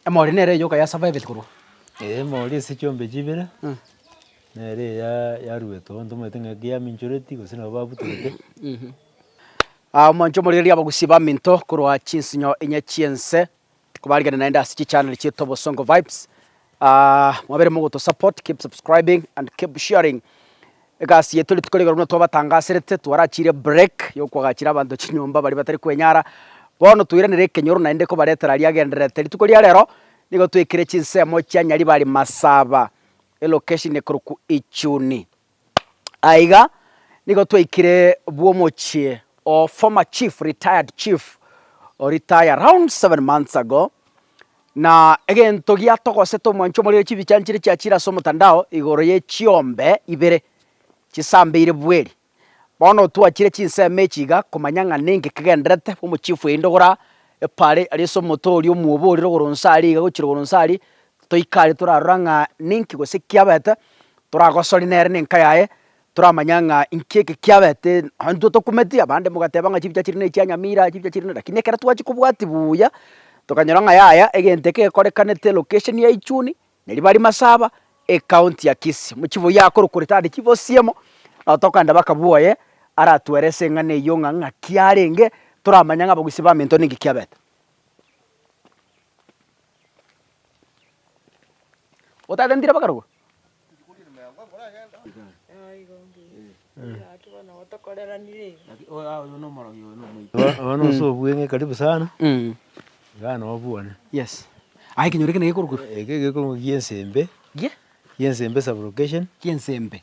Emori nere yoka ya survival kuru. Emori se chombe chibere. Nere ya rueto ndo metenga gia minchoreti gusina babu turete. Mancho muri ria bagusiba minto kurwa chinsinyo enye chiense. Kubarigana naenda asichi channel chito Bosongo Vibes. Mwabere mungu to support, keep subscribing and keep sharing. Egasi yetu litukorega runo twabatangasirete twarachire break yo kwagachira abandu chinyomba bari batari kwenyara. Bono tuiranire kenyoro naende ko baretera ria genderete litukoria rero nigo twikire chinsemo chia nyari bari masaba location ne kuruku ichuni aiga nigo twikire bwomochie or former chief retired chief or retired around 7 months ago na again togia togose to mwancho muri chibi chanchire chiachira so mutandao igoro ye chiombe ibere chisambeire bweri bono twachire chinseme chiga kumanyanga ninge kigenderete bwo chief indogora epare ari so motori omuoboriro goronsari ga gochiro goronsari toikare turaranga ninki gose kiabete turagosori nere ninka yae turamanyanga inkeke kiabete hantu tokumetia bande mugatebanga chibicha chirine chianyamira chibicha chirine lakini kera twachi kubwati buya tokanyoranga yaya egenteke korekanete location ya Ichuni neri bari masaba county ya Kisii muchivo yako rukuritadi chivo siemo atokanda bakabuoye aratwerese ngane yonga ngakiarenge turamanyanga bagusiba mento ningi kiabete otadendira bakarugo Ono so buenge karibu sana. Gana wabuane. Yes. Ai kinyoreke ne kurugo. Ege ko giensembe. Giensembe sub location. Giensembe.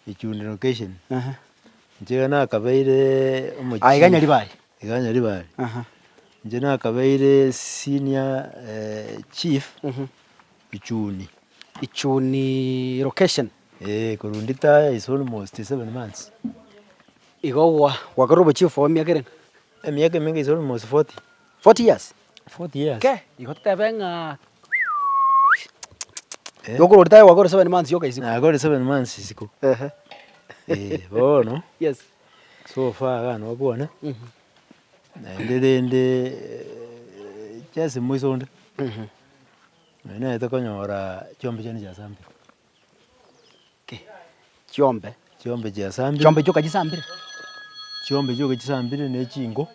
Ichuni location. Njena kabaire omochi. Ai ganya libai. Ganya libai. Njena kabaire senior chief. Ichuni location. Kurundita is almost 7 months. Igo wakarobo chief wa miaka ren. Miaka mingi is almost 40. 40 years. 40 years. Okay. Igo tabenga. Yoko rita wakoro 7 months yoka isiku. Na got 7 months isiku. Bono. Yes. So far gana wabona. Na ndende chase mwisonde. Na ito konyora chombe chani cha sambi. Okay. Chombe cha sambi. Chombe choka chisambire. Chombe choka chisambire ne chingo.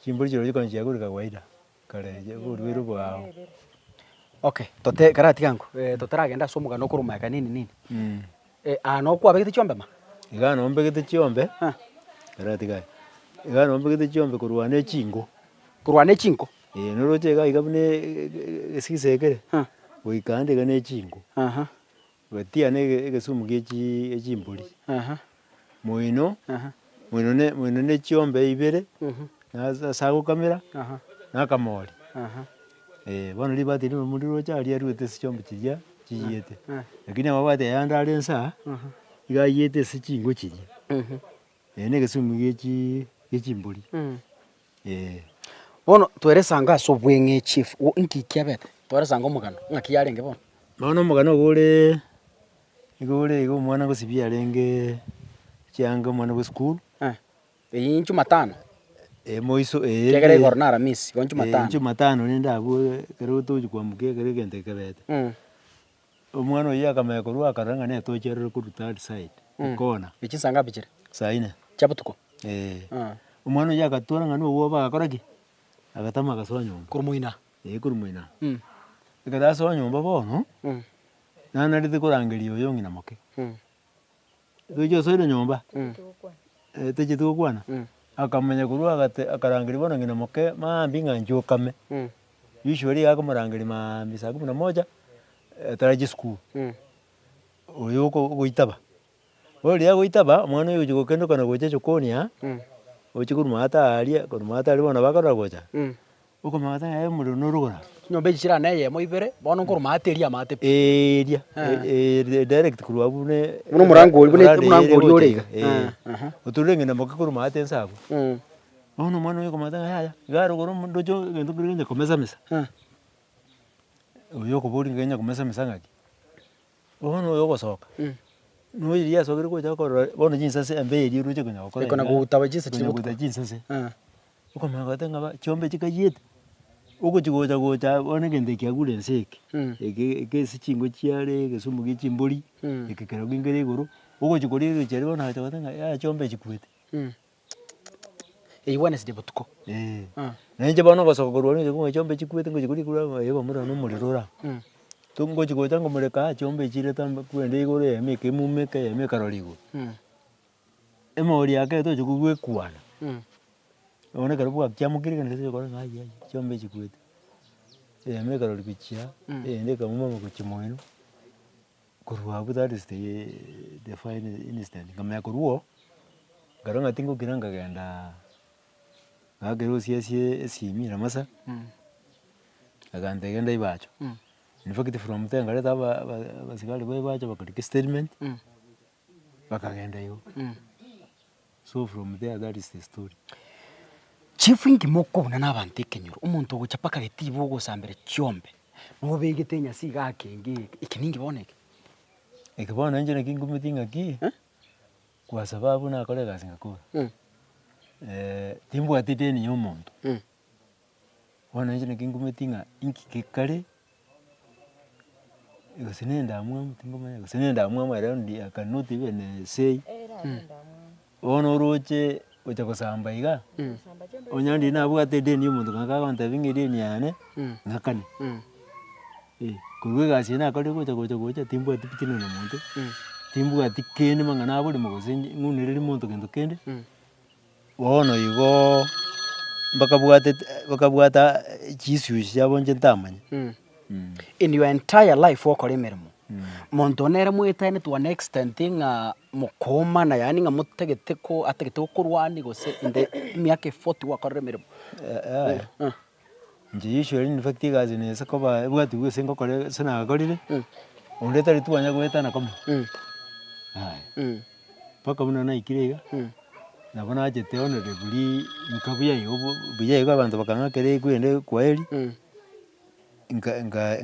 Chimbuli chiro chiko nchakuri kawaida. Kale urwiro bwao. Okay, tote karati yangu. Totaragenda somuga no kuruma kanini nini. Ano kwa begete chombe ma. Igana ombe gete chombe. Karati gai. Igana ombe gete chombe kurwane chingo. Kurwane chingo. Noroche gai kabune sisekere. Wikande gane chingo. Wetia ne gesumu gechi echimbuli. Moino. Moino ne chombe ibere. Na sago kamera. Na kamori. Bono libati ni mundiro chali yaruete sichombe chija chiyete. Lakini mabate yanda alensa. Iga yete sichingo chija. Ne gesumu gechi echimbuli. Bono tweresa so bwenge chief wo inki kiabete. Tweresa mugano ngakiyarenge bono. Bono mugano gore igo mwana gosibia renge cyanga mwana go school. Inchu matano. Moiso kegere gornara miss gonchu matano. Inchu matano nenda abo kero toju kwa muke kero gente kabete. Omwana oya kama yakorwa akaranga ne tocherero ku third side. Kona. Bichisanga bichire. Saina. Chabutuko. Omwana oya akatora ngano wo ba akoraki. Agatama agasoa nyomba. Kurumuina. Kurumuina. Ikadasoa nyomba bono. Nana rite kurangeria oyo ngina moke. Tujo soire nyomba. Teje tukwana. Akamenya kurwa akarangiri bono ngina moke mambi nganjukame. Usually akamurangiri mambi saa 11 taraji school. Oyo goitaba. Oli agoitaba mwana oyo jogokendo kana gocha chokonia. Ochikuru mata alia bona bakara gocha. Uko mata ya muri norugora. Nyombe chira neye mo ibere bono nkuru materia mate. Eria. Direct kurwa bune. Muno murango uri orega. Uturenge na mokuru mate nsabu. Ono mwana oyo komata yaya. Garo goro ndojo gendo kurenge komeza misa. Oyo kuburi ngenya komeza misa ngaki. Ono oyo gosoka. No iria sogere gocha koro bono jinsa se ambe iri ruche kunya okora. Ekona gutaba jinsa chimo. Guta jinsa se. ukomanya ngaba chiombe chikayete ugochigocha gocha one gende kiagure nseke ekesichingo chiare gesumu gichimbori ekekero gingere iguru ugochikorire chari bona acha ya chiombe chikwete Wednesday botuko nanje bono gosokorwa ni ngo chiombe chikwete ngochikori kura eba mura no murirora ngochigocha ngomureka chiombe chire tamba kwende iguru emeke mumeke emeka rorigo emori yake to chikugwe kwana one karibu akiamukire kana sio kora ngai chiombe chikwete emeka rorigo chia ndeka mumama kuchimoino kurwa bu that is the fine instant ngamya kurwo garonga tingo kiranga genda agero sie esimi na masa agante genda ibacho in fact from there ngaleta basigale boy bacho bakalike statement bakagenda yo so from there that is the story chief ingi mokobona n'abantu ekenyoro umuntu ogochapaka getibo gosambere chiombe no begete nyasi gakenge ikiningi boneke ekibona nje nakingumitinga ki kwa sababu na kolega singakura timbu atideni yomuntu wana nje nakingumitinga inki kekare sinenda amwe tingoma sinenda amwe around I cannot even say ono roche ocha kosamba iga onyandi na bwate deni yomuntu kaka ntabinge deni yane ngakane kurwe gasi na kale gocha timbu atipitino na muntu timbu atikene mangana abuli mugoze nguniriri muntu kendo kende wono igo bakabwata chisyu cyabonje ntamanya in your entire life wokora emirimo muntu onere mwitane to an extent nga mukoma na yani nga mutegete ko ategete gukurwani gose inde myaka 40 wakora emirimo nje usually in fact gazi nesa ko bwati gwese ngokore sinakorire ondeta ritwanya gwetana kama paka muna na ikirega nabona ajete onere buri nkabuya igo abantu bakangakere kwende kwaeli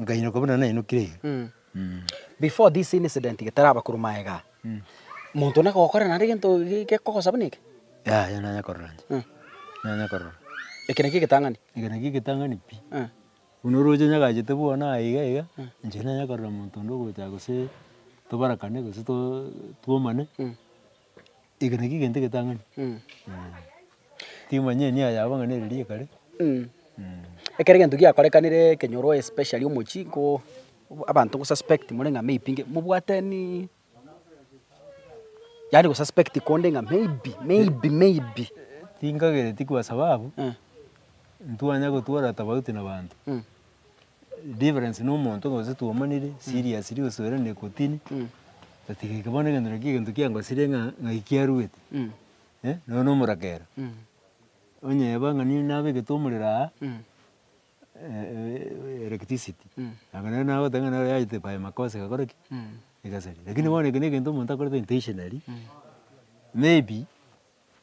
nga ino kabona na ino kirega before this incident getaraba kurumaega muntu na gokora na rinto gekogosa bunike ya nanya korranje nanya korra ekeneki getangani pi unoroje nyaga jete buona iga nje nanya korra muntu ndo gocha gose tobarakane gose tuomane ekeneki gente getangani timanye ni aya banga neriri kare ekerege ndugi akorekanire kenyoro especially umuchiko abantu go suspect murenga maybe mubwateni yani go suspect konde nga maybe tingagere tikwa sababu ntuanya gutwara tabauti na bantu difference no muntu ngose tuomanire serious ri usore ne kotini tatige kabone ngandira kintu kiango sirenga ngakiaruete no murakera onye banga ni nabe getumurira electricity agana nawo tanga nawo yaite pa makosa gakoreki igasari lakini wone kene kintu muntu akorete intentionally maybe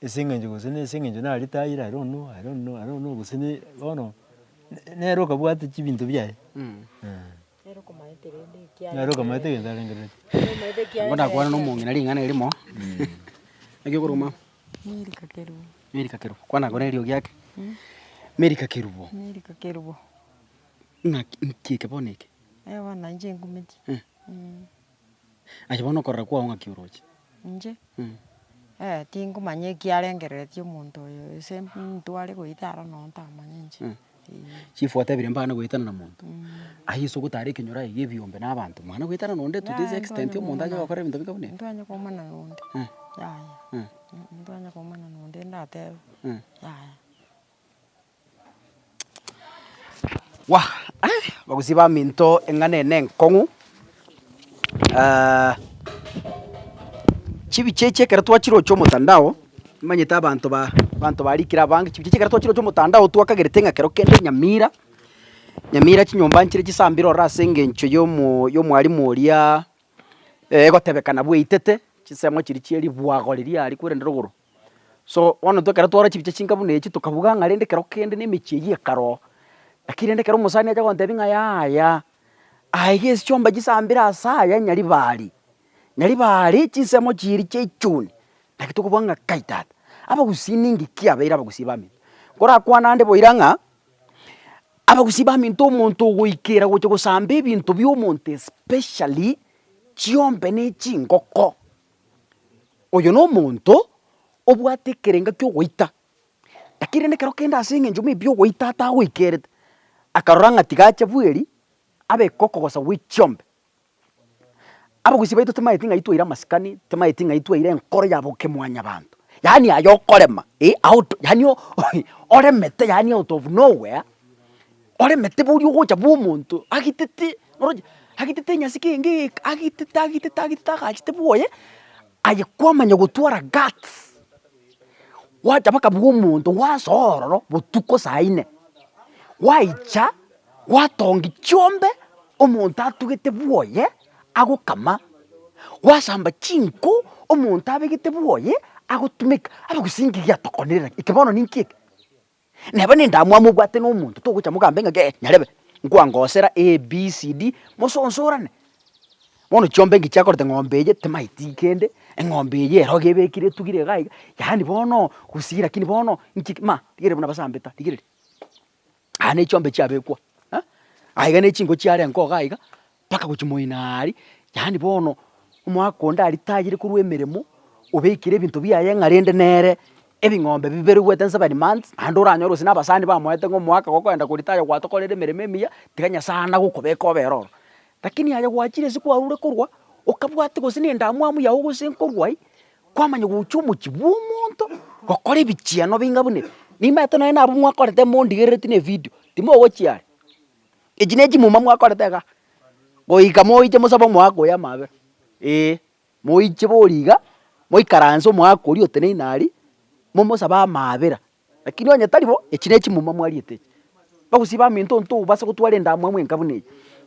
esinga njugusene esinga njuna alitaira I don't know gusene ono nero kabwate chibintu byaye nero kamaite gendale ngere ngona kwana no mungi nali ngana elimo agyo kuruma Meri kakeru kwana gone rio gyake Meri kakerubo na nkike boneke wana nje ngumiti aje bono korra kwa nga kiuroje nje tingu manye kiarengeretio muntu oyo ese ntware goitara no ntamanye nje chifuata bire mbana goitana na muntu ahiso gutare kinyora igebiombe n'abantu mwana goitana nonde to this extent umuntu aje gukora ibintu bikabone ntwanya komana nonde ntwanya komana nonde ndate wa bagusiba minto engane nkongu chibi cheche karatwa chiro cyo mutandao manyeta abantu barikira bangi chibi cheche karatwa chiro cyo mutandao twakagerete ngakero kende nyamira chinyomba nchire gisambiro rasenge ncho yo mwalimu oria gotebekana bwitete chisemo chiri chieri bwagoriri ari kurendero goro so ono twakaratwa chibi cheche ngabune echi tukabuga ngarende kero kende nemichiye karo akirende kero musani aja gontebinga ya aigesi chomba gisambira asaya nyari bari chisemo chiri chechuni nakitukubanga kaitata aba gusiningi kiabeira bagusiba mi korakwana ande boiranga abagusi baminto omonto goikera gocha gosamba ebinto bia omonto especially chiombe na chingoko. Oyo no omonto obwate ekerenga kia ogoita, lakini rende kero kende ase eng'encho maybe ogoita atagoikerete akarora ng'a tigacha bweri abe ekokogosa bwa echiombe. Abagusi baito temaeti ng'ai twaira amasikani, temaeti ng'ai twaira enkoro yabo kemwanya banto. Yani ayo okorema, out, yani oremete yani out of nowhere, oremete bori ogocha bwa omonto agitete, oroche, agitete nyasi kenge, agitete agachete bwoye, aye kwamanya gotwara guts. Wacha baka bwa omonto wasororo botuko saa 4. Waicha, watongi chiombe, omonto atugete bwoye, agokama. Wasamba chinko, omonto abegete bwoye, agotumeka. Abagusingi giatokonerera, ikebono ninkieke. Neba nendamwamu bwate no omonto, togocha mogambe ng'ake, nyarebe, nkwangosera A, B, C, D, mosonsorane. Bono chiombe ngi chiakorete ng'ombe eye, temaeti kende, eng'ombe eye eroge ebekire etugire gaiga, yani bono, gusii lakini bono, ma, tigere buna basambeta, tigere. Ne chiombe chiabekwa, aiga ne chinko chiarenka iga aiga, paka gochi moinari, yani bono, omwaka onde aritayire korwa emeremo, obeikire ebinto biaye ng'a rende nere, ebing'ombe biberugwete 7 months, ande oranyora gose na abasani bamoete ng'a omwaka gokoenda koritaya gwatokorere emeremo emiya, tiga nyasaye nagokobeka obere ororo. Lakini aye gwachire ase kwarure korwa, okabwate gose na endamwamu yago gose nkorwa kwamanya gocha omochi bwa omonto, gokora ebichiano binga buna ebi. Nimaete nonye nabo mwakorete mondigerereti na evideo, timogochi are. Echi na echimuma mwakorete iga, goika moiche mosabe omwaka oyo amabera. Moiche bori iga, moikaranse omwaka oria oteneine aria, momosabe amabera. Lakini onye taribo, echi na echimuma mwariete echi. Bagusi baminto ntobasa gotwara endamwamu enka buna echi,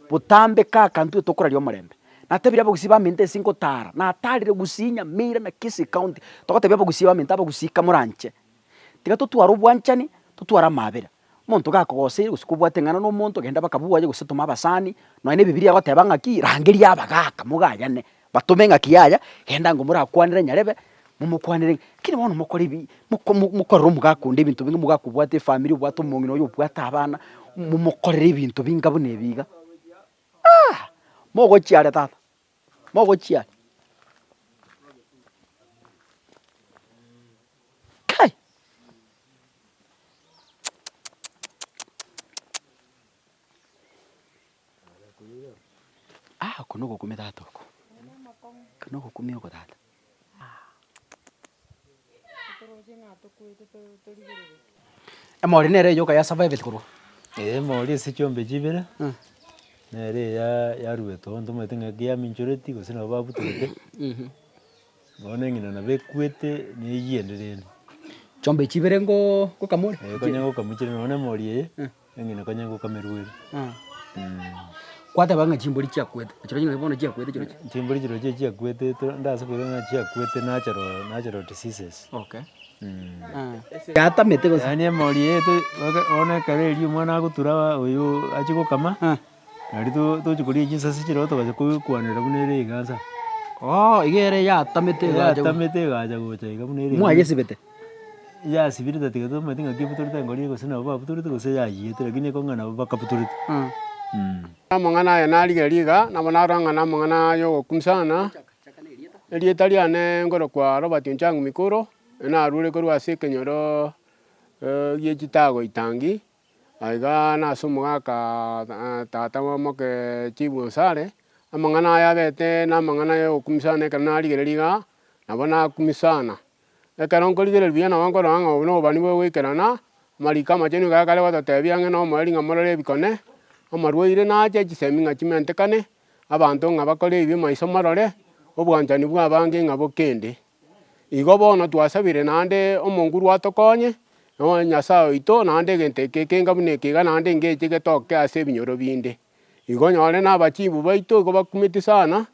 botambe ka akanto etokoraria omorembe. Natebire abagusi baminto ase nkotara, natarire gusii Nyamira na Kisii county, togotebia abagusi baminto abagusi kamoranche. Tiga totware obwanchani, totware amabera. Monto gakogoseire gose kobwate eng'ana na omonto, genda baka bwaye gose toma abasani, nonye na ebibiria agoteba ng'aki, rangeria aba gaka mogayane, batome ng'aki yaya, genda ngo morakwanere nyarebe, momokwanere. Kiri bono mokore ebi, mokorere omogaka onde ebinto binge, omogaka obwate efamiri, obwate omong'ina oyo obwate abana, momokorere ebinto binga buna ebi iga. Mogochi are tata, mogochi are. Kai! Kono gokumi tata oko. Kono gokumi oko tata. Emori nere yoka ya survive korwa. Emori ase chiombe chibere. Nere yaruete onto moete ng'aki yaminchoreti gose nabo babutorete. Bono eng'ina nabo ekwete neyienderere. Chiombe chibere ngokamore? Konya ngokamuchire nonye emori eye, eng'ina konya ngokamerwere. Kwateba ng'a chimbori chiakwete, chiro nyine bono chiakwete chiro. Chimbori chiro chiakwete, ndase koira ng'a chiakwete natural diseases. Okay. Yatamete gose. Yani emori eye bono ekero eria omwana agotura oyo achi gokama, nari tochikoria chinsasi chireo togacha kwanera buna ere iga nsa. Iga ere yatamete igacha. Yatamete igacha gocha iga buna ere. Mwayesibete. Yasibirete tiga tomaete ng'aki ebutorete engori gose nabo babutorete gose yayiete, lakini eko ng'a nabo bakabutorete. Amang'ana aya narigeria iga, nabo narora ng'a na amang'ana ya ogokumisana, erieta riane ngorokwa Robert Onchang'u Mikuro, narure korwa ase ekenyoro gia echitago itangi, iga nase omogaka tata moke Chief Onsare, amang'ana aya abete na amang'ana ya ogokumisana ekero narigereria iga, nabo nakumisana. Ekero nkorigereria buya nabo nkorora ng'a obo na obani bwa goikerana, amariko amachenu iga ekare gototebia ng'e na omoeri ng'a morore ebikone, amarwaire nacha echisemi ng'a chimentekane, abanto ng'a bakore ebi maiso marore, obwanchani bwa abange ng'a bokende. Igo bono twasabire naende omongu rwatokonye, Nyasaye oito naende egento eke kenga buna eke iga naende ngeche getoke ase ebinyoro binde. Igo nyore na abachifu baito igo bakumeti sana,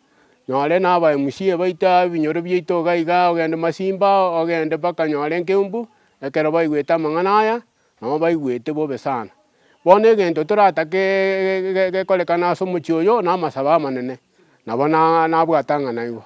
nyore na aba MCA baito ebinyoro biaito iga iga ogende Masimba, ogende mpaka nyore Nkeumbu, ekero baigwete amang'ana aya, nabo baigwete bobe sana. Bono egento toratake gekorekana ase omochie oyo na amasabo amanene, nabo nabwata ng'a naibo.